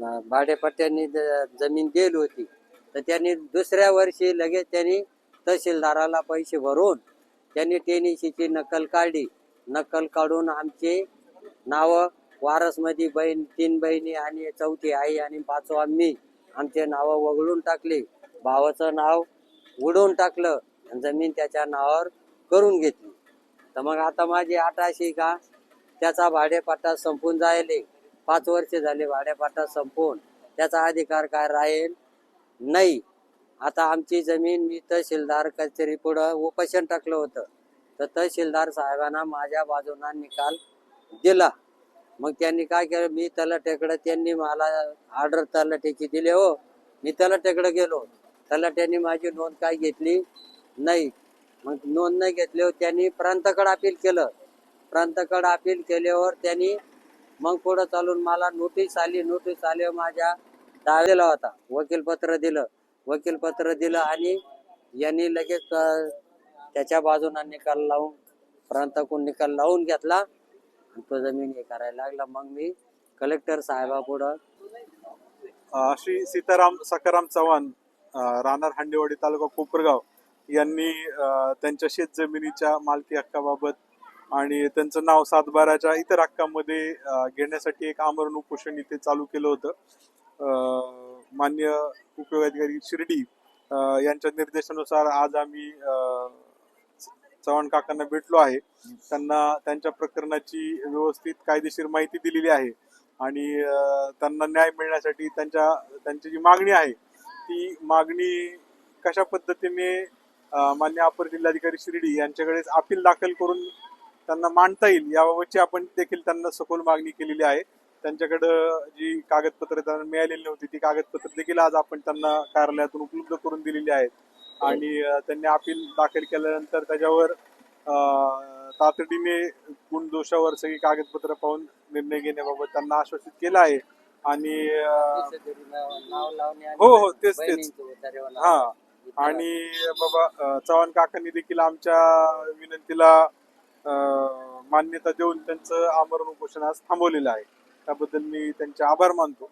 भाडेपट्ट्यांनी जमीन दिली होती, तर त्यांनी दुसऱ्या वर्षी लगेच त्यांनी तहसीलदाराला पैसे भरून त्यांनी टेनिशीची नक्कल काढली. नक्कल काढून आमचे नावं वारसमध्ये तीन बहिणी आणि चौथी आई आणि पाचवा मी, आमचे नावं वगळून टाकले. भावाचं नाव उडवून टाकलं आणि जमीन त्याच्या नावावर करून घेतली. तर मग आता माझी आठ अशी का त्याचा भाडेपट्टा संपून जायले. 5 वर्ष झाले भाडेपट्टा संपून, त्याचा अधिकार काय राहील नाही. आता आमची जमीन मी तहसीलदार कचेरी पुढं उपोषण टाकलं होतं, तर तहसीलदार साहेबांना माझ्या बाजूना निकाल दिला. मग त्यांनी काय केलं, मी तलाठ्याकडे, त्यांनी मला ऑर्डर तलाठ्याची दिली. हो, मी तलाठ्याकडे गेलो, तलाठ्यांनी माझी नोंद काय घेतली नाही. मग नोंद नाही घेतल्यावर त्यांनी प्रांताकडे अपील केलं. प्रांताकडे अपील केल्यावर त्यांनी मग पुढं चालून मला नोटीस आल्यावर माझ्या दाव्याला होता. वकीलपत्र दिलं आणि यांनी लगेच त्याच्या बाजूने निकाल लावून, प्रांताकडून निकाल लावून घेतला आणि तो जमीन हे करायला लागला. मग मी कलेक्टर साहेबापुढं श्री सीताराम सखाराम चव्हाण, राहणार हांडेवाडी, तालुका कोपरगाव, यांनी त्यांच्या शेत जमिनीच्या मालकी हक्काबाबत आणि त्यांचं नाव सातबाराच्या इतर हक्कांमध्ये घेण्यासाठी एक आमरण उपोषण इथे चालू केलं होतं. मान्य उपयोगाधिकारी शिर्डी यांच्या निर्देशानुसार आज आम्ही चव्हाण काकांना भेटलो आहे. त्यांना त्यांच्या प्रकरणाची व्यवस्थित कायदेशीर माहिती दिलेली आहे आणि त्यांना न्याय मिळण्यासाठी त्यांची जी मागणी आहे ती मागणी कशा पद्धतीने मान्य अपर जिल्हाधिकारी शिर्डी यांच्याकडे अपील दाखल करून त्यांना मांडता येईल याबाबतची आपण देखील त्यांना सखोल मागणी केलेली आहे. त्यांच्याकडं जी कागदपत्र त्यांना मिळालेली नव्हती ती कागदपत्र देखील आज आपण त्यांना कार्यालयातून उपलब्ध करून दिलेली आहेत आणि त्यांनी अपील दाखल केल्यानंतर त्याच्यावर तातडीने गुणदोषावर सगळी कागदपत्र पाहून निर्णय घेण्याबाबत त्यांना आश्वासित केलं आहे. आणि हो तेच हा. आणि बाबा चव्हाण काकांनी देखील आमच्या विनंतीला मान्यता देऊन त्यांचं आमरण उपोषण आज थांबवलेलं आहे. त्याबद्दल मी त्यांचे आभार मानतो.